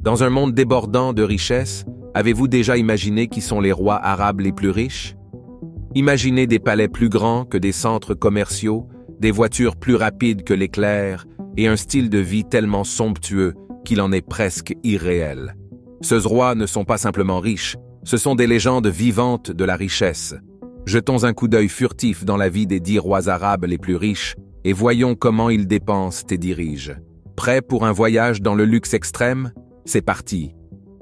Dans un monde débordant de richesses, avez-vous déjà imaginé qui sont les rois arabes les plus riches? Imaginez des palais plus grands que des centres commerciaux, des voitures plus rapides que l'éclair et un style de vie tellement somptueux qu'il en est presque irréel. Ces rois ne sont pas simplement riches, ce sont des légendes vivantes de la richesse. Jetons un coup d'œil furtif dans la vie des 10 rois arabes les plus riches et voyons comment ils dépensent et dirigent. Prêts pour un voyage dans le luxe extrême? C'est parti.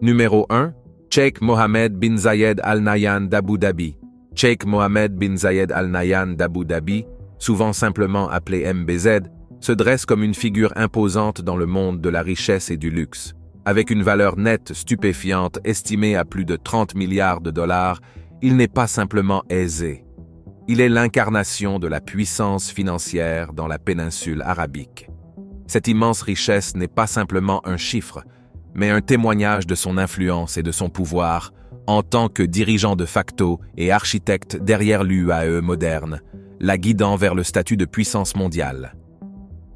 Numéro 1. Cheikh Mohammed bin Zayed Al Nahyan d'Abu Dhabi. Cheikh Mohammed bin Zayed Al Nahyan d'Abu Dhabi, souvent simplement appelé MBZ, se dresse comme une figure imposante dans le monde de la richesse et du luxe. Avec une valeur nette stupéfiante estimée à plus de 30 milliards de dollars, il n'est pas simplement aisé. Il est l'incarnation de la puissance financière dans la péninsule arabique. Cette immense richesse n'est pas simplement un chiffre, mais un témoignage de son influence et de son pouvoir en tant que dirigeant de facto et architecte derrière l'UAE moderne, la guidant vers le statut de puissance mondiale.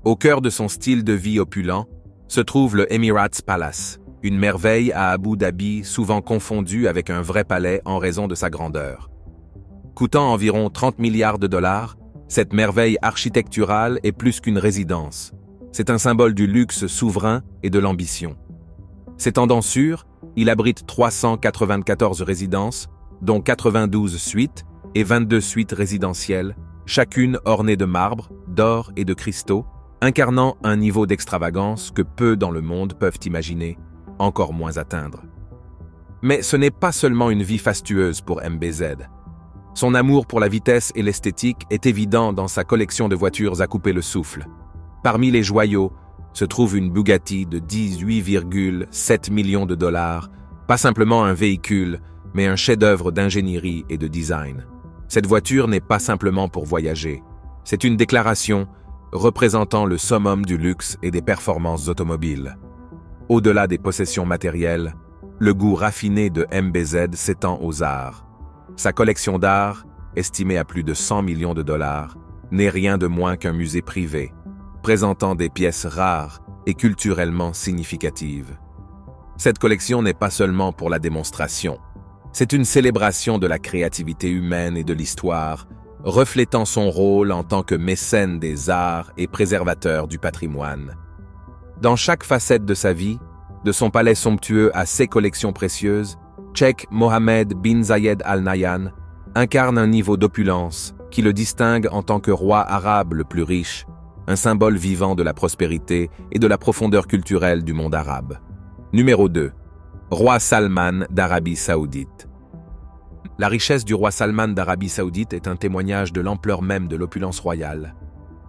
Au cœur de son style de vie opulent se trouve le Emirates Palace, une merveille à Abu Dhabi souvent confondue avec un vrai palais en raison de sa grandeur. Coûtant environ 30 milliards de dollars, cette merveille architecturale est plus qu'une résidence. C'est un symbole du luxe souverain et de l'ambition. S'étendant sur, il abrite 394 résidences, dont 92 suites et 22 suites résidentielles, chacune ornée de marbre, d'or et de cristaux, incarnant un niveau d'extravagance que peu dans le monde peuvent imaginer, encore moins atteindre. Mais ce n'est pas seulement une vie fastueuse pour MBZ. Son amour pour la vitesse et l'esthétique est évident dans sa collection de voitures à couper le souffle. Parmi les joyaux se trouve une Bugatti de 18,7 millions de dollars, pas simplement un véhicule, mais un chef-d'œuvre d'ingénierie et de design. Cette voiture n'est pas simplement pour voyager. C'est une déclaration représentant le summum du luxe et des performances automobiles. Au-delà des possessions matérielles, le goût raffiné de MBZ s'étend aux arts. Sa collection d'art, estimée à plus de 100 millions de dollars, n'est rien de moins qu'un musée privé, présentant des pièces rares et culturellement significatives. Cette collection n'est pas seulement pour la démonstration. C'est une célébration de la créativité humaine et de l'histoire, reflétant son rôle en tant que mécène des arts et préservateur du patrimoine. Dans chaque facette de sa vie, de son palais somptueux à ses collections précieuses, Cheikh Mohammed bin Zayed Al Nahyan incarne un niveau d'opulence qui le distingue en tant que roi arabe le plus riche, un symbole vivant de la prospérité et de la profondeur culturelle du monde arabe. Numéro 2. Roi Salman d'Arabie Saoudite. La richesse du roi Salman d'Arabie Saoudite est un témoignage de l'ampleur même de l'opulence royale.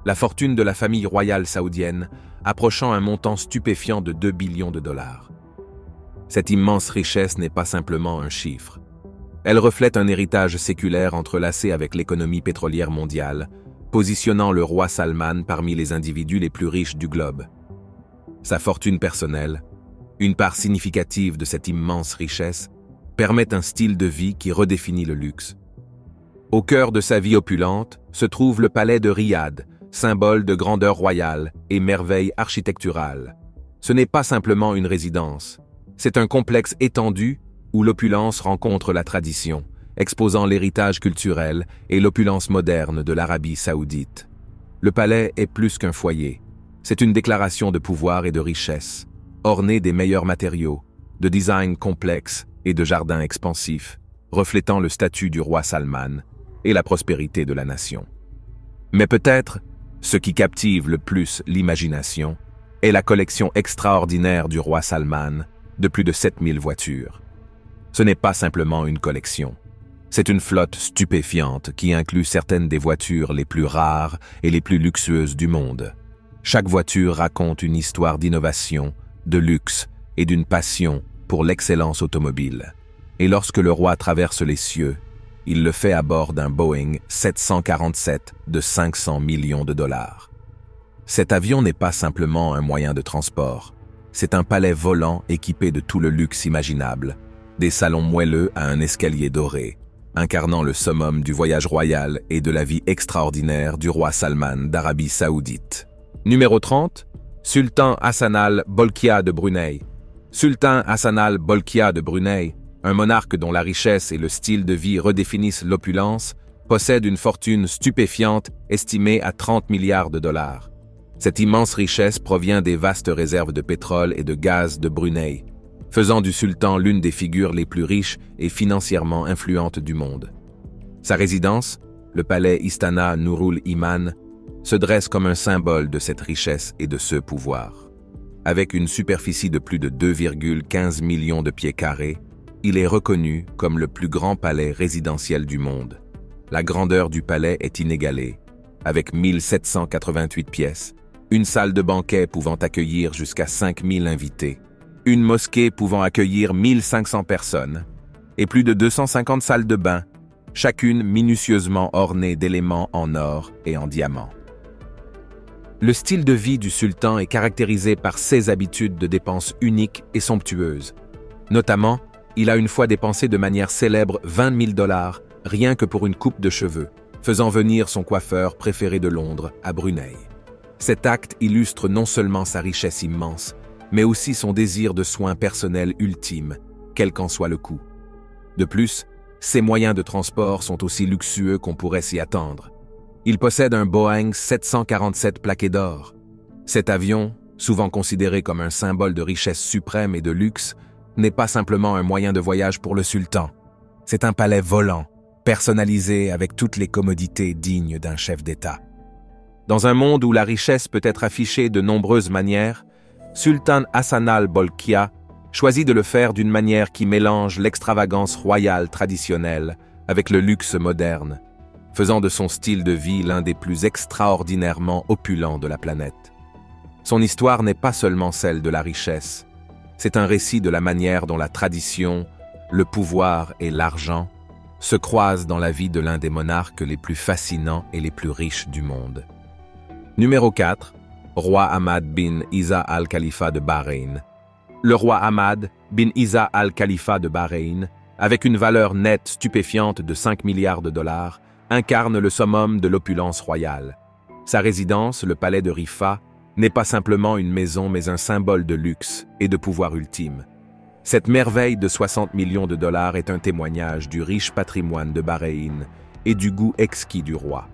La fortune de la famille royale saoudienne approchant un montant stupéfiant de 2 billions de dollars. Cette immense richesse n'est pas simplement un chiffre. Elle reflète un héritage séculaire entrelacé avec l'économie pétrolière mondiale, positionnant le roi Salman parmi les individus les plus riches du globe. Sa fortune personnelle, une part significative de cette immense richesse, permet un style de vie qui redéfinit le luxe. Au cœur de sa vie opulente se trouve le palais de Riyad, symbole de grandeur royale et merveille architecturale. Ce n'est pas simplement une résidence, c'est un complexe étendu où l'opulence rencontre la tradition, exposant l'héritage culturel et l'opulence moderne de l'Arabie saoudite. Le palais est plus qu'un foyer. C'est une déclaration de pouvoir et de richesse, ornée des meilleurs matériaux, de design complexe et de jardins expansifs, reflétant le statut du roi Salman et la prospérité de la nation. Mais peut-être, ce qui captive le plus l'imagination est la collection extraordinaire du roi Salman de plus de 7000 voitures. Ce n'est pas simplement une collection. C'est une flotte stupéfiante qui inclut certaines des voitures les plus rares et les plus luxueuses du monde. Chaque voiture raconte une histoire d'innovation, de luxe et d'une passion pour l'excellence automobile. Et lorsque le roi traverse les cieux, il le fait à bord d'un Boeing 747 de 500 millions de dollars. Cet avion n'est pas simplement un moyen de transport. C'est un palais volant équipé de tout le luxe imaginable, des salons moelleux à un escalier doré, incarnant le summum du voyage royal et de la vie extraordinaire du roi Salman d'Arabie Saoudite. Numéro 30. Sultan Hassanal Bolkiah de Brunei. Sultan Hassan al-Bolkiah de Brunei, un monarque dont la richesse et le style de vie redéfinissent l'opulence, possède une fortune stupéfiante estimée à 30 milliards de dollars. Cette immense richesse provient des vastes réserves de pétrole et de gaz de Brunei, faisant du sultan l'une des figures les plus riches et financièrement influentes du monde. Sa résidence, le palais Istana Nurul Iman, se dresse comme un symbole de cette richesse et de ce pouvoir. Avec une superficie de plus de 2,15 millions de pieds carrés, il est reconnu comme le plus grand palais résidentiel du monde. La grandeur du palais est inégalée, avec 1788 pièces, une salle de banquet pouvant accueillir jusqu'à 5000 invités, une mosquée pouvant accueillir 1500 personnes, et plus de 250 salles de bain, chacune minutieusement ornée d'éléments en or et en diamants. Le style de vie du sultan est caractérisé par ses habitudes de dépenses uniques et somptueuses. Notamment, il a une fois dépensé de manière célèbre 20 000 dollars rien que pour une coupe de cheveux, faisant venir son coiffeur préféré de Londres à Brunei. Cet acte illustre non seulement sa richesse immense, mais aussi son désir de soins personnels ultime, quel qu'en soit le coût. De plus, ses moyens de transport sont aussi luxueux qu'on pourrait s'y attendre. Il possède un Boeing 747 plaqué d'or. Cet avion, souvent considéré comme un symbole de richesse suprême et de luxe, n'est pas simplement un moyen de voyage pour le sultan. C'est un palais volant, personnalisé avec toutes les commodités dignes d'un chef d'État. Dans un monde où la richesse peut être affichée de nombreuses manières, Sultan Hassan al-Bolkiah choisit de le faire d'une manière qui mélange l'extravagance royale traditionnelle avec le luxe moderne, faisant de son style de vie l'un des plus extraordinairement opulents de la planète. Son histoire n'est pas seulement celle de la richesse, c'est un récit de la manière dont la tradition, le pouvoir et l'argent se croisent dans la vie de l'un des monarques les plus fascinants et les plus riches du monde. Numéro 4. Roi Hamad bin Isa al-Khalifa de Bahreïn. Le roi Hamad bin Isa al-Khalifa de Bahreïn, avec une valeur nette stupéfiante de 5 milliards de dollars, incarne le summum de l'opulence royale. Sa résidence, le palais de Rifa, n'est pas simplement une maison mais un symbole de luxe et de pouvoir ultime. Cette merveille de 60 millions de dollars est un témoignage du riche patrimoine de Bahreïn et du goût exquis du roi.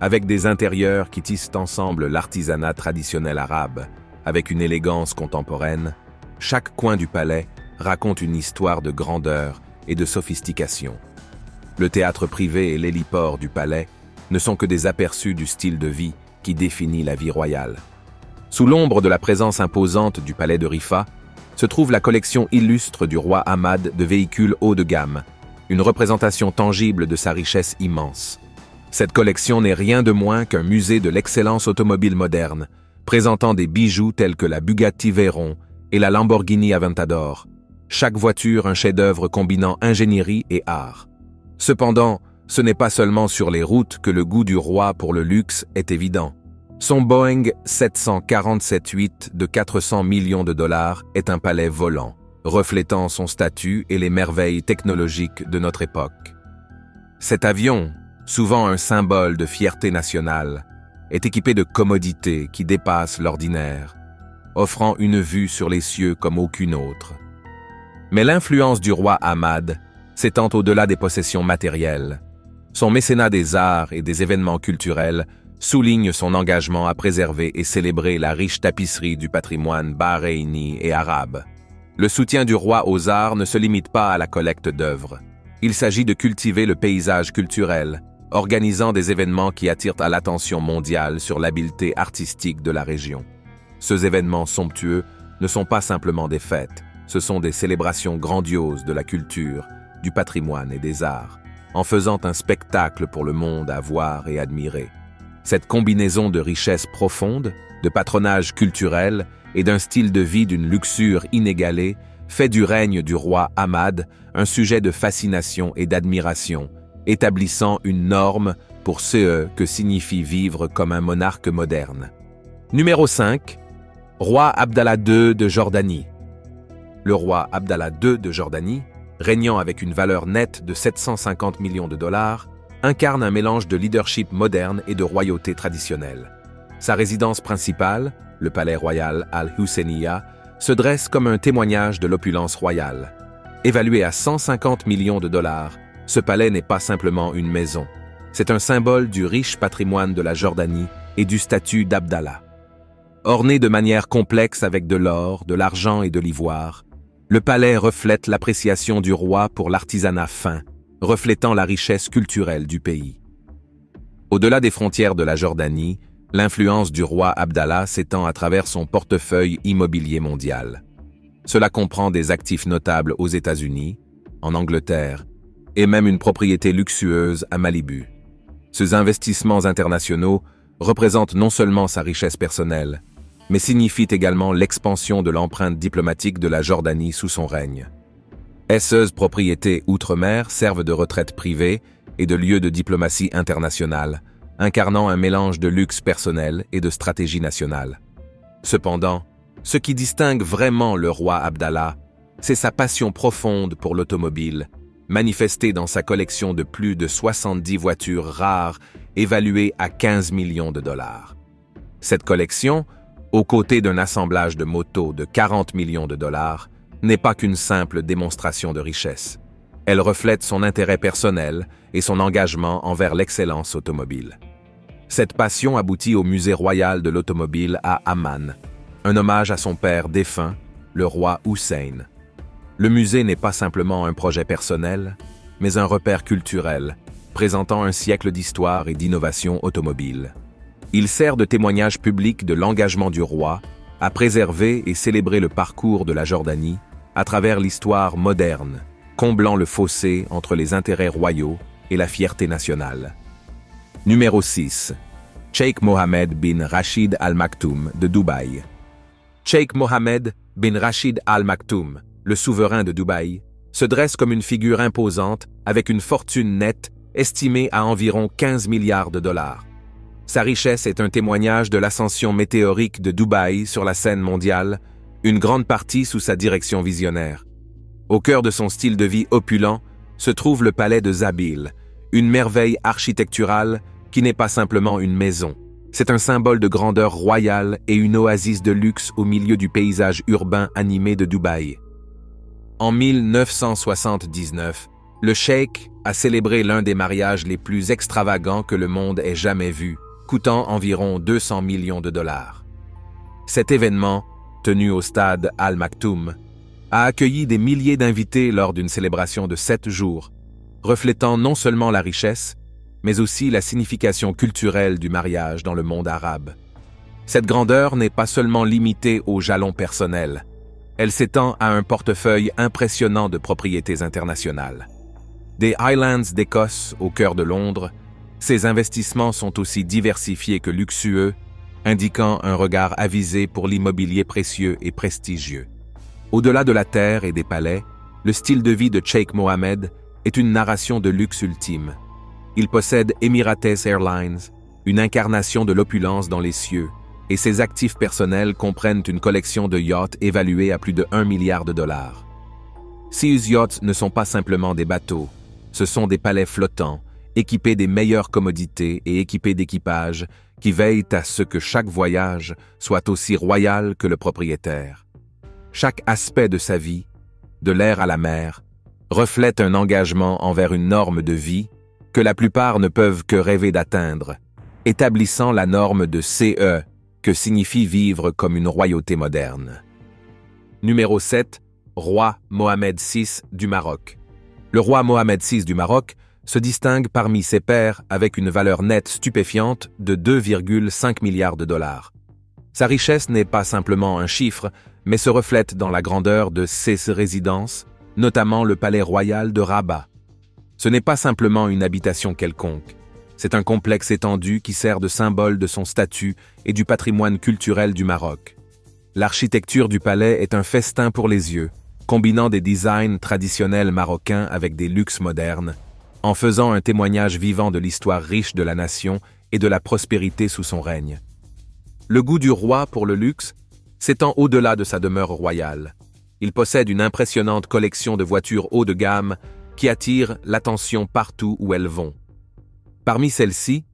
Avec des intérieurs qui tissent ensemble l'artisanat traditionnel arabe, avec une élégance contemporaine, chaque coin du palais raconte une histoire de grandeur et de sophistication. Le théâtre privé et l'héliport du palais ne sont que des aperçus du style de vie qui définit la vie royale. Sous l'ombre de la présence imposante du palais de Rifa, se trouve la collection illustre du roi Hamad de véhicules haut de gamme, une représentation tangible de sa richesse immense. Cette collection n'est rien de moins qu'un musée de l'excellence automobile moderne, présentant des bijoux tels que la Bugatti Veyron et la Lamborghini Aventador, chaque voiture un chef-d'œuvre combinant ingénierie et art. Cependant, ce n'est pas seulement sur les routes que le goût du roi pour le luxe est évident. Son Boeing 747-8 de 400 millions de dollars est un palais volant, reflétant son statut et les merveilles technologiques de notre époque. Cet avion, souvent un symbole de fierté nationale, est équipé de commodités qui dépassent l'ordinaire, offrant une vue sur les cieux comme aucune autre. Mais l'influence du roi Hamad s'étend au-delà des possessions matérielles. Son mécénat des arts et des événements culturels souligne son engagement à préserver et célébrer la riche tapisserie du patrimoine bahreïni et arabe. Le soutien du roi aux arts ne se limite pas à la collecte d'œuvres. Il s'agit de cultiver le paysage culturel, organisant des événements qui attirent à l'attention mondiale sur l'habileté artistique de la région. Ces événements somptueux ne sont pas simplement des fêtes, ce sont des célébrations grandioses de la culture, du patrimoine et des arts, en faisant un spectacle pour le monde à voir et admirer. Cette combinaison de richesse profonde, de patronage culturel et d'un style de vie d'une luxure inégalée fait du règne du roi Hamad un sujet de fascination et d'admiration, établissant une norme pour ce que signifie vivre comme un monarque moderne. Numéro 5. Roi Abdallah II de Jordanie. Le roi Abdallah II de Jordanie, régnant avec une valeur nette de 750 millions de dollars, incarne un mélange de leadership moderne et de royauté traditionnelle. Sa résidence principale, le palais royal Al-Husseiniya, se dresse comme un témoignage de l'opulence royale. Évalué à 150 millions de dollars, ce palais n'est pas simplement une maison. C'est un symbole du riche patrimoine de la Jordanie et du statut d'Abdallah. Orné de manière complexe avec de l'or, de l'argent et de l'ivoire, le palais reflète l'appréciation du roi pour l'artisanat fin, reflétant la richesse culturelle du pays. Au-delà des frontières de la Jordanie, l'influence du roi Abdallah s'étend à travers son portefeuille immobilier mondial. Cela comprend des actifs notables aux États-Unis, en Angleterre, et même une propriété luxueuse à Malibu. Ces investissements internationaux représentent non seulement sa richesse personnelle, mais signifient également l'expansion de l'empreinte diplomatique de la Jordanie sous son règne. Ces propriétés outre-mer servent de retraite privée et de lieu de diplomatie internationale, incarnant un mélange de luxe personnel et de stratégie nationale. Cependant, ce qui distingue vraiment le roi Abdallah, c'est sa passion profonde pour l'automobile, manifestée dans sa collection de plus de 70 voitures rares évaluées à 15 millions de dollars. Cette collection, aux côtés d'un assemblage de motos de 40 millions de dollars, n'est pas qu'une simple démonstration de richesse. Elle reflète son intérêt personnel et son engagement envers l'excellence automobile. Cette passion aboutit au Musée royal de l'automobile à Amman, un hommage à son père défunt, le roi Hussein. Le musée n'est pas simplement un projet personnel, mais un repère culturel, présentant un siècle d'histoire et d'innovation automobile. Il sert de témoignage public de l'engagement du roi à préserver et célébrer le parcours de la Jordanie à travers l'histoire moderne, comblant le fossé entre les intérêts royaux et la fierté nationale. Numéro 6. Cheikh Mohammed bin Rachid Al Maktoum de Dubaï. Cheikh Mohammed bin Rachid Al Maktoum, le souverain de Dubaï, se dresse comme une figure imposante avec une fortune nette estimée à environ 15 milliards de dollars. Sa richesse est un témoignage de l'ascension météorique de Dubaï sur la scène mondiale, une grande partie sous sa direction visionnaire. Au cœur de son style de vie opulent se trouve le palais de Zabil, une merveille architecturale qui n'est pas simplement une maison. C'est un symbole de grandeur royale et une oasis de luxe au milieu du paysage urbain animé de Dubaï. En 1979, le cheikh a célébré l'un des mariages les plus extravagants que le monde ait jamais vu, coûtant environ 200 millions de dollars. Cet événement, tenu au stade Al Maktoum, a accueilli des milliers d'invités lors d'une célébration de 7 jours, reflétant non seulement la richesse, mais aussi la signification culturelle du mariage dans le monde arabe. Cette grandeur n'est pas seulement limitée aux jalons personnels, elle s'étend à un portefeuille impressionnant de propriétés internationales. Des Highlands d'Écosse au cœur de Londres, ces investissements sont aussi diversifiés que luxueux, indiquant un regard avisé pour l'immobilier précieux et prestigieux. Au-delà de la terre et des palais, le style de vie de Cheikh Mohammed est une narration de luxe ultime. Il possède Emirates Airlines, une incarnation de l'opulence dans les cieux, et ses actifs personnels comprennent une collection de yachts évalués à plus de 1 milliard de dollars. Ces yachts ne sont pas simplement des bateaux, ce sont des palais flottants, équipés des meilleures commodités et équipés d'équipages qui veillent à ce que chaque voyage soit aussi royal que le propriétaire. Chaque aspect de sa vie, de l'air à la mer, reflète un engagement envers une norme de vie que la plupart ne peuvent que rêver d'atteindre, établissant la norme de CE, que signifie vivre comme une royauté moderne. Numéro 7. Roi Mohamed VI du Maroc. Le roi Mohamed VI du Maroc se distingue parmi ses pairs avec une valeur nette stupéfiante de 2,5 milliards de dollars. Sa richesse n'est pas simplement un chiffre, mais se reflète dans la grandeur de ses résidences, notamment le palais royal de Rabat. Ce n'est pas simplement une habitation quelconque, c'est un complexe étendu qui sert de symbole de son statut et du patrimoine culturel du Maroc. L'architecture du palais est un festin pour les yeux, combinant des designs traditionnels marocains avec des luxes modernes, en faisant un témoignage vivant de l'histoire riche de la nation et de la prospérité sous son règne. Le goût du roi pour le luxe s'étend au-delà de sa demeure royale. Il possède une impressionnante collection de voitures haut de gamme qui attirent l'attention partout où elles vont. Parmi celles-ci,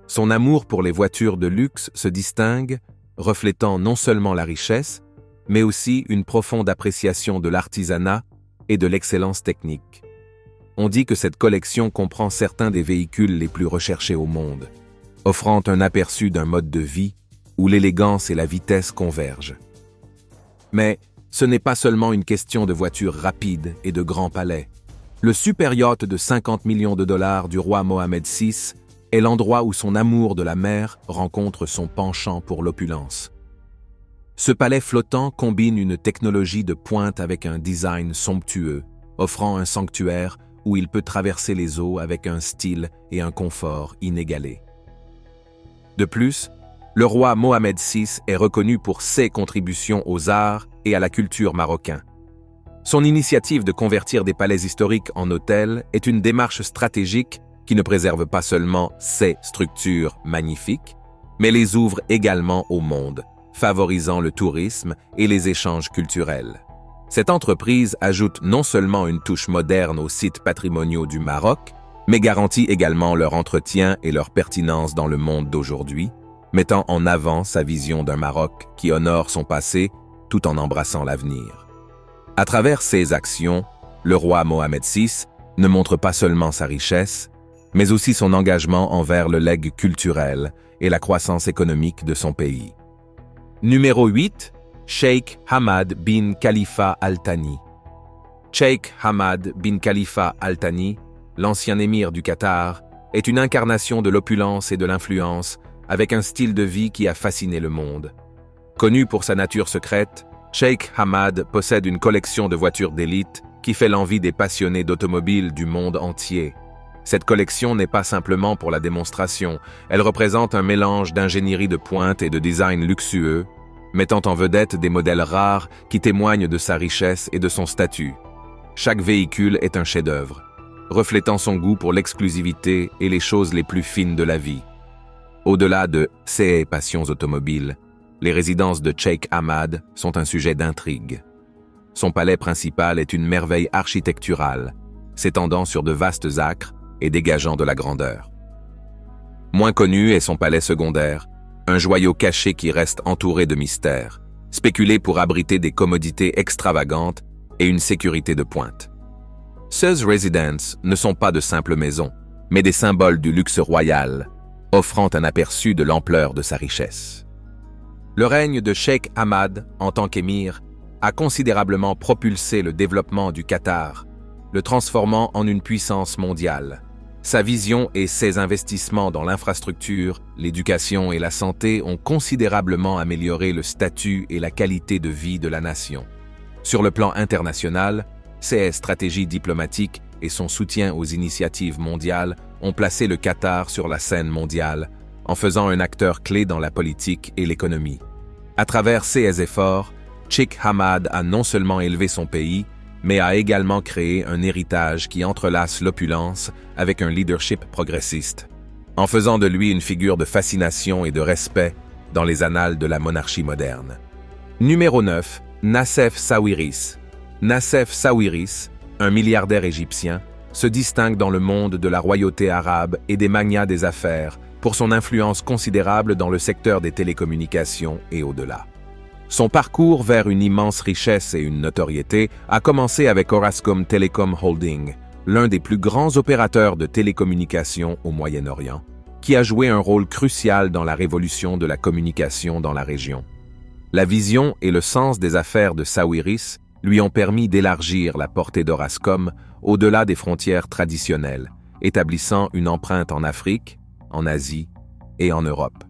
son amour pour les voitures de luxe se distingue, reflétant non seulement la richesse, mais aussi une profonde appréciation de l'artisanat et de l'excellence technique. On dit que cette collection comprend certains des véhicules les plus recherchés au monde, offrant un aperçu d'un mode de vie où l'élégance et la vitesse convergent. Mais ce n'est pas seulement une question de voitures rapides et de grands palais. Le super yacht de 50 millions de dollars du roi Mohammed VI est l'endroit où son amour de la mer rencontre son penchant pour l'opulence. Ce palais flottant combine une technologie de pointe avec un design somptueux, offrant un sanctuaire où il peut traverser les eaux avec un style et un confort inégalés. De plus, le roi Mohammed VI est reconnu pour ses contributions aux arts et à la culture marocaine. Son initiative de convertir des palais historiques en hôtels est une démarche stratégique qui ne préserve pas seulement ces structures magnifiques, mais les ouvre également au monde, favorisant le tourisme et les échanges culturels. Cette entreprise ajoute non seulement une touche moderne aux sites patrimoniaux du Maroc, mais garantit également leur entretien et leur pertinence dans le monde d'aujourd'hui, mettant en avant sa vision d'un Maroc qui honore son passé tout en embrassant l'avenir. À travers ses actions, le roi Mohammed VI ne montre pas seulement sa richesse, mais aussi son engagement envers le legs culturel et la croissance économique de son pays. Numéro 8, Sheikh Hamad bin Khalifa Al Thani. Sheikh Hamad bin Khalifa Al Thani, l'ancien émir du Qatar, est une incarnation de l'opulence et de l'influence, avec un style de vie qui a fasciné le monde. Connu pour sa nature secrète, Sheikh Hamad possède une collection de voitures d'élite qui fait l'envie des passionnés d'automobiles du monde entier. Cette collection n'est pas simplement pour la démonstration, elle représente un mélange d'ingénierie de pointe et de design luxueux, mettant en vedette des modèles rares qui témoignent de sa richesse et de son statut. Chaque véhicule est un chef-d'œuvre, reflétant son goût pour l'exclusivité et les choses les plus fines de la vie. Au-delà de ses passions automobiles, les résidences de Sheikh Hamad sont un sujet d'intrigue. Son palais principal est une merveille architecturale, s'étendant sur de vastes acres et dégageant de la grandeur. Moins connu est son palais secondaire, un joyau caché qui reste entouré de mystères, spéculé pour abriter des commodités extravagantes et une sécurité de pointe. Ces résidences ne sont pas de simples maisons, mais des symboles du luxe royal, offrant un aperçu de l'ampleur de sa richesse. Le règne de Sheikh Hamad, en tant qu'émir, a considérablement propulsé le développement du Qatar, le transformant en une puissance mondiale. Sa vision et ses investissements dans l'infrastructure, l'éducation et la santé ont considérablement amélioré le statut et la qualité de vie de la nation. Sur le plan international, ses stratégies diplomatiques et son soutien aux initiatives mondiales ont placé le Qatar sur la scène mondiale, en faisant un acteur clé dans la politique et l'économie. À travers ces efforts, Sheikh Hamad a non seulement élevé son pays, mais a également créé un héritage qui entrelace l'opulence avec un leadership progressiste, en faisant de lui une figure de fascination et de respect dans les annales de la monarchie moderne. Numéro 9, Nassef Sawiris. Nassef Sawiris, un milliardaire égyptien, se distingue dans le monde de la royauté arabe et des magnats des affaires pour son influence considérable dans le secteur des télécommunications et au-delà. Son parcours vers une immense richesse et une notoriété a commencé avec Orascom Telecom Holding, l'un des plus grands opérateurs de télécommunications au Moyen-Orient, qui a joué un rôle crucial dans la révolution de la communication dans la région. La vision et le sens des affaires de Sawiris lui ont permis d'élargir la portée d'Orascom au-delà des frontières traditionnelles, établissant une empreinte en Afrique, en Asie et en Europe.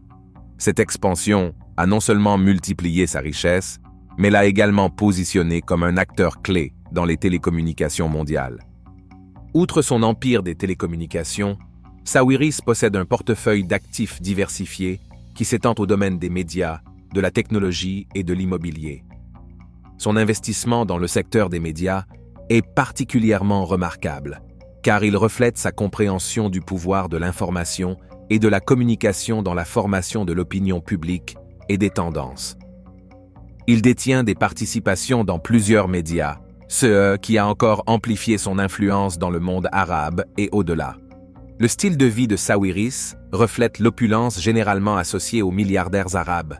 Cette expansion a non seulement multiplié sa richesse, mais l'a également positionné comme un acteur clé dans les télécommunications mondiales. Outre son empire des télécommunications, Sawiris possède un portefeuille d'actifs diversifiés qui s'étend au domaine des médias, de la technologie et de l'immobilier. Son investissement dans le secteur des médias est particulièrement remarquable, car il reflète sa compréhension du pouvoir de l'information et de la communication dans la formation de l'opinion publique et des tendances. Il détient des participations dans plusieurs médias, ce qui a encore amplifié son influence dans le monde arabe et au-delà. Le style de vie de Sawiris reflète l'opulence généralement associée aux milliardaires arabes.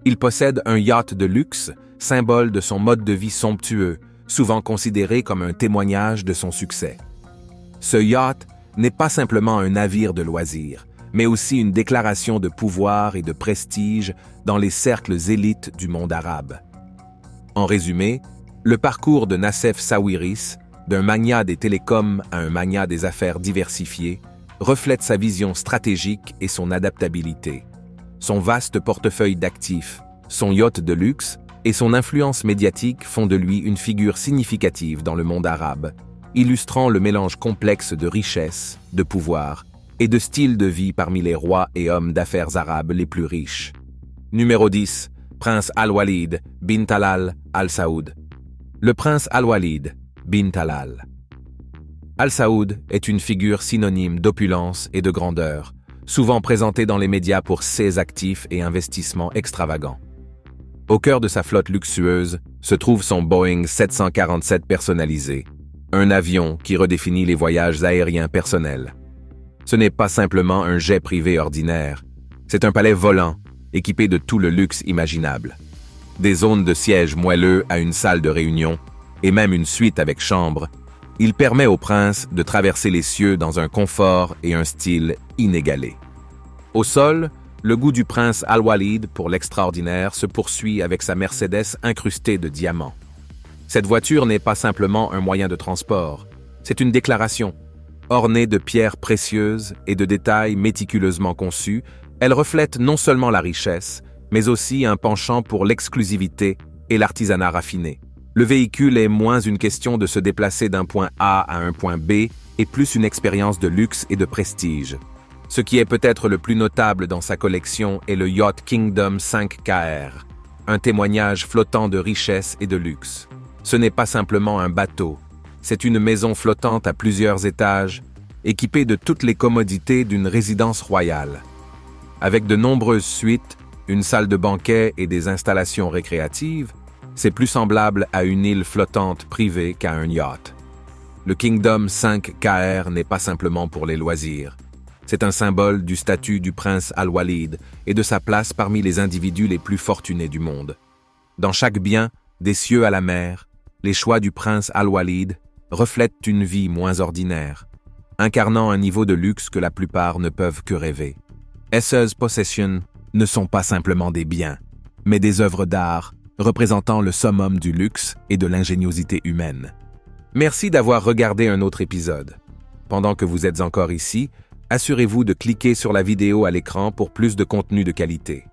Il possède un yacht de luxe, symbole de son mode de vie somptueux, souvent considéré comme un témoignage de son succès. Ce yacht n'est pas simplement un navire de loisirs, mais aussi une déclaration de pouvoir et de prestige dans les cercles élites du monde arabe. En résumé, le parcours de Nassef Sawiris, d'un magnat des télécoms à un magnat des affaires diversifiées, reflète sa vision stratégique et son adaptabilité. Son vaste portefeuille d'actifs, son yacht de luxe et son influence médiatique font de lui une figure significative dans le monde arabe, illustrant le mélange complexe de richesse, de pouvoir et de style de vie parmi les rois et hommes d'affaires arabes les plus riches. Numéro 10. Prince Al-Walid bin Talal Al Saoud. Le prince Al-Walid bin Talal. Al Saoud est une figure synonyme d'opulence et de grandeur, souvent présenté dans les médias pour ses actifs et investissements extravagants. Au cœur de sa flotte luxueuse se trouve son Boeing 747 personnalisé, un avion qui redéfinit les voyages aériens personnels. Ce n'est pas simplement un jet privé ordinaire, c'est un palais volant, équipé de tout le luxe imaginable. Des zones de siège moelleux à une salle de réunion, et même une suite avec chambre, il permet au prince de traverser les cieux dans un confort et un style inégalés. Au sol, le goût du prince Al-Walid pour l'extraordinaire se poursuit avec sa Mercedes incrustée de diamants. Cette voiture n'est pas simplement un moyen de transport, c'est une déclaration. Ornée de pierres précieuses et de détails méticuleusement conçus, elle reflète non seulement la richesse, mais aussi un penchant pour l'exclusivité et l'artisanat raffiné. Le véhicule est moins une question de se déplacer d'un point A à un point B et plus une expérience de luxe et de prestige. Ce qui est peut-être le plus notable dans sa collection est le yacht Kingdom 5KR, un témoignage flottant de richesse et de luxe. Ce n'est pas simplement un bateau, c'est une maison flottante à plusieurs étages, équipée de toutes les commodités d'une résidence royale. Avec de nombreuses suites, une salle de banquet et des installations récréatives, c'est plus semblable à une île flottante privée qu'à un yacht. Le Kingdom 5KR n'est pas simplement pour les loisirs. C'est un symbole du statut du prince Al-Walid et de sa place parmi les individus les plus fortunés du monde. Dans chaque bien, des cieux à la mer, les choix du prince Al-Walid reflètent une vie moins ordinaire, incarnant un niveau de luxe que la plupart ne peuvent que rêver. Ces possessions ne sont pas simplement des biens, mais des œuvres d'art représentant le summum du luxe et de l'ingéniosité humaine. Merci d'avoir regardé un autre épisode. Pendant que vous êtes encore ici, assurez-vous de cliquer sur la vidéo à l'écran pour plus de contenu de qualité.